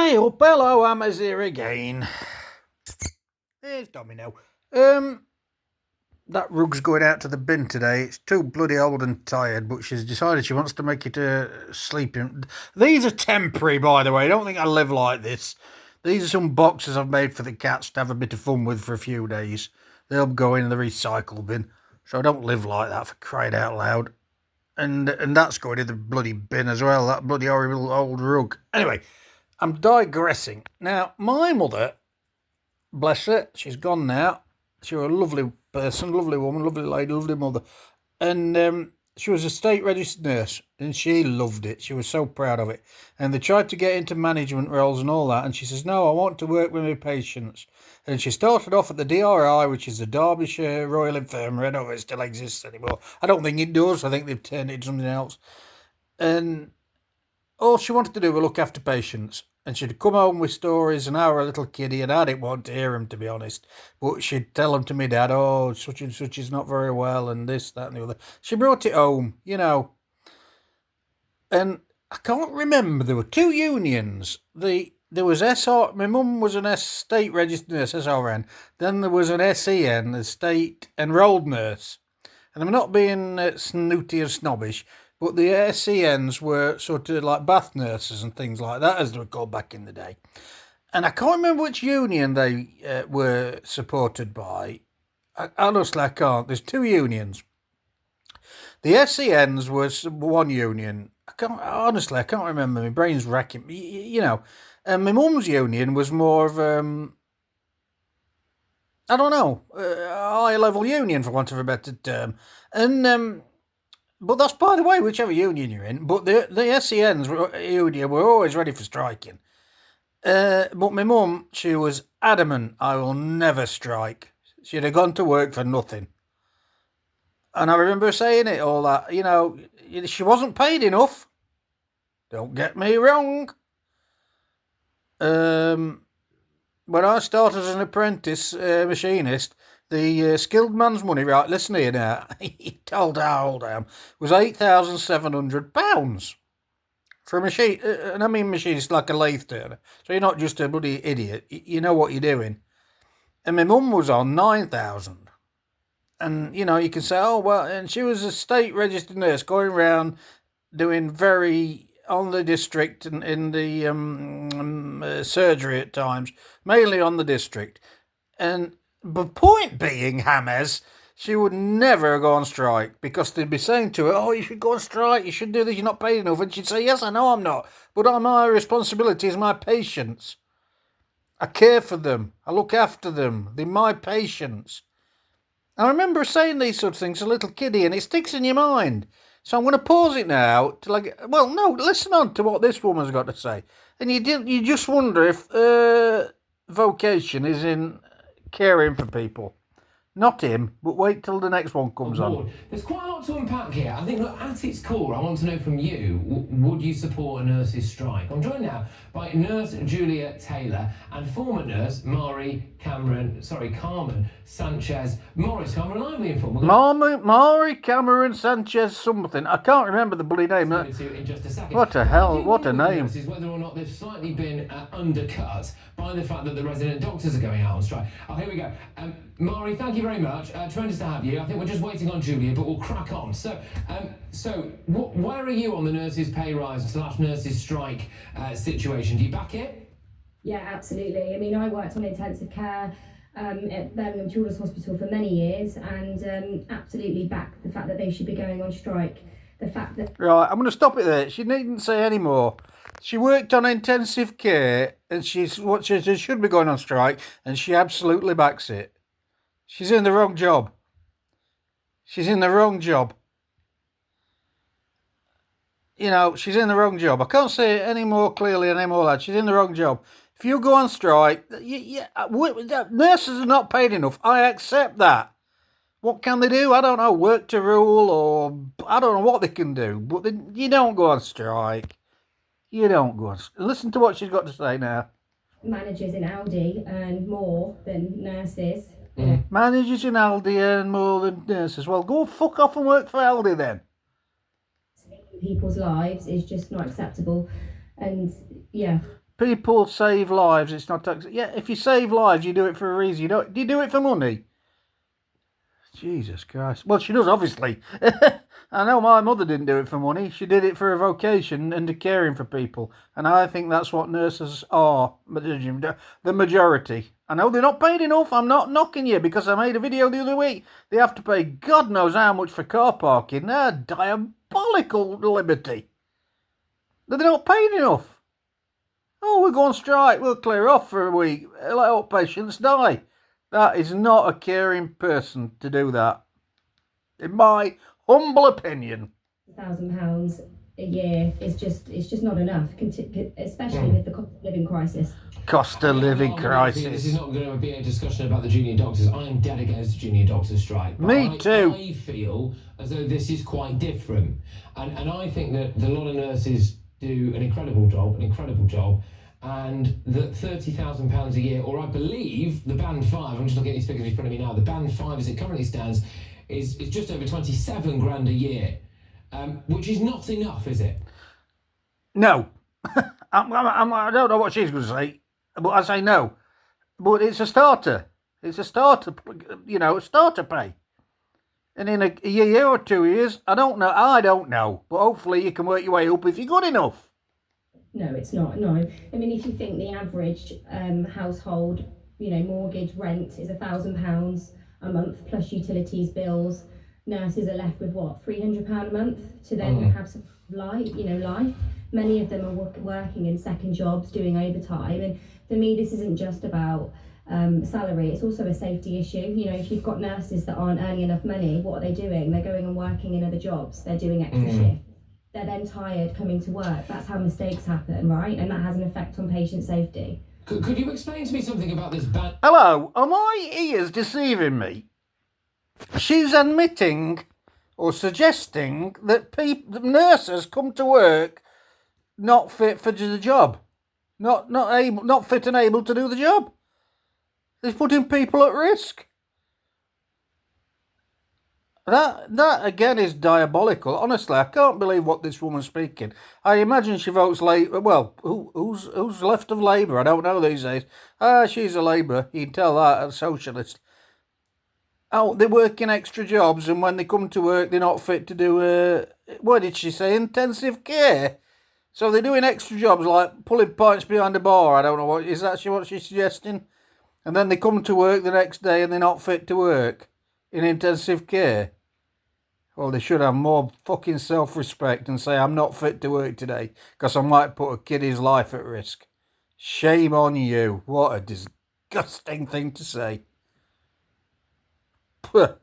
Hey up, hello, Hammers here again. Here's Domino. That rug's going out to the bin today. It's too bloody old and tired, but she's decided she wants to make it sleeping. These are temporary, by the way. I don't think I live like this. These are some boxes I've made for the cats to have a bit of fun with for a few days. They'll go in the recycle bin. So I don't live like that, for crying out loud. And that's going in the bloody bin as well, that bloody horrible old rug. Anyway, I'm digressing. Now, my mother, bless her, she's gone now. She was a lovely person, lovely woman, lovely lady, lovely mother. And she was a state registered nurse, and she loved it. She was so proud of it. And they tried to get into management roles and all that, and she says, no, I want to work with my patients. And she started off at the DRI, which is the Derbyshire Royal Infirmary. I don't know if it still exists anymore. I don't think it does. I think they've turned it into something else. And all she wanted to do was look after patients. And she'd come home with stories, and our little kiddie, and I didn't want to hear them, to be honest. But she'd tell them to me dad, oh, such and such is not very well, and this, that, and the other. She brought it home, you know. And I can't remember, there were two unions. There was my mum was an state registered nurse, SRN. Then there was an SEN, a state enrolled nurse. And I'm not being snooty or snobbish, but the SENs were sort of like bath nurses and things like that, as they were called back in the day. And I can't remember which union they were supported by. Honestly, I can't. There's two unions. The SENs was one union. I can't remember. My brain's racking. You know. And my mum's union was more of, I don't know, a high-level union, for want of a better term. And but that's, by the way, whichever union you're in. But the SENs union were always ready for striking. But my mum, she was adamant, I will never strike. She'd have gone to work for nothing. And I remember saying it all that, you know, she wasn't paid enough. Don't get me wrong. When I started as an apprentice machinist, the skilled man's money, right, listen here now, he told how old I am, was £8,700 for a machine, and I mean machinist like a lathe turner, so you're not just a bloody idiot, you know what you're doing. And my mum was on 9,000, and, you know, you can say, oh, well, and she was a state registered nurse going around doing very on the district and in the surgery at times, mainly on the district. And the point being, Hammers, she would never go on strike, because they'd be saying to her, oh, you should go on strike, you should do this, you're not paid enough. And she'd say, yes, I know I'm not, but my responsibility is my patients. I care for them, I look after them, they're my patients. I remember saying these sort of things as a little kiddie, and it sticks in your mind. So I'm going to pause it now to listen on to what this woman's got to say. And you just wonder if vocation is in caring for people. Not him, but wait till the next one comes on. There's quite a lot to unpack here. I think, look, at its core, I want to know from you, would you support a nurse's strike? I'm joined now by nurse Julia Taylor and former nurse Carmen Sanchez Morris, who I'm reliably informed. Mari Cameron Sanchez something. I can't remember the bloody name. In just a second. What the hell? What a name. Is whether or not they've slightly been undercut by the fact that the resident doctors are going out on strike. Oh, here we go. Mari, thank you very much. Tremendous to have you. I think we're just waiting on Julia, but we'll crack on. So where are you on the nurses' pay rise / nurses' strike situation? Do you back it? Yeah, absolutely. I mean, I worked on intensive care at Birmingham Children's Hospital for many years, and absolutely back the fact that they should be going on strike. The fact that... Right, I'm going to stop it there. She needn't say any more. She worked on intensive care, and she should be going on strike, and she absolutely backs it. She's in the wrong job. She's in the wrong job. You know, she's in the wrong job. I can't say it any more clearly and any more loud. She's in the wrong job. If you go on strike, nurses are not paid enough. I accept that. What can they do? I don't know. Work to rule, or I don't know what they can do. But you don't go on strike. You don't go on. Listen to what she's got to say now. Managers in Aldi earn more than nurses. Managers in Aldi earn more than nurses. Well, go fuck off and work for Aldi then. People's lives is just not acceptable. And yeah. People save lives. It's not tax. Yeah, if you save lives, you do it for a reason. Do you do it for money? Jesus Christ. Well, she does, obviously. I know my mother didn't do it for money. She did it for a vocation and to caring for people. And I think that's what nurses are, the majority. I know they're not paid enough. I'm not knocking you because I made a video the other week. They have to pay God knows how much for car parking. They're diabolical liberty. They're not paid enough. Oh, we'll go on strike. We'll clear off for a week. Let our patients die. That is not a caring person to do that, in my humble opinion. £1,000 a year is just not enough, especially with the cost of living crisis. Cost of living crisis. This is not going to be a discussion about the junior doctors. I am dead against the junior doctors strike. Me too. I feel as though this is quite different, and I think that a lot of nurses do an incredible job. And that £30,000 a year, or I believe the band 5, I'm just looking at these figures in front of me now, the band 5 as it currently stands is just over 27 grand a year, which is not enough, is it? No. I don't know what she's going to say, but I say no. But it's a starter. It's a starter, starter pay. And in a year or 2 years, I don't know, but hopefully you can work your way up if you're good enough. No, it's not. No, I mean, if you think the average household, mortgage, rent is £1,000 a month plus utilities, bills, nurses are left with what, £300 a month to then have some life. Many of them are working in second jobs, doing overtime, and for me, this isn't just about salary. It's also a safety issue. If you've got nurses that aren't earning enough money, what are they doing? They're going and working in other jobs. They're doing extra shifts. They're then tired coming to work. That's how mistakes happen, right? And that has an effect on patient safety. Could you explain to me something about this ban? Hello, are my ears deceiving me? She's admitting or suggesting that nurses come to work not fit for the job, not fit and able to do the job. They're putting people at risk. That again is diabolical. Honestly, I can't believe what this woman's speaking. I imagine she votes Labour. Well, who's left of Labour? I don't know these days. She's a Labour. You can tell that, a socialist. Oh, they work in extra jobs, and when they come to work, they're not fit to do, what did she say, intensive care? So they're doing extra jobs like pulling pints behind a bar. I don't know, is that what she's suggesting? And then they come to work the next day and they're not fit to work in intensive care. Well, they should have more fucking self-respect and say, I'm not fit to work today because I might put a kid's life at risk. Shame on you. What a disgusting thing to say. Puh.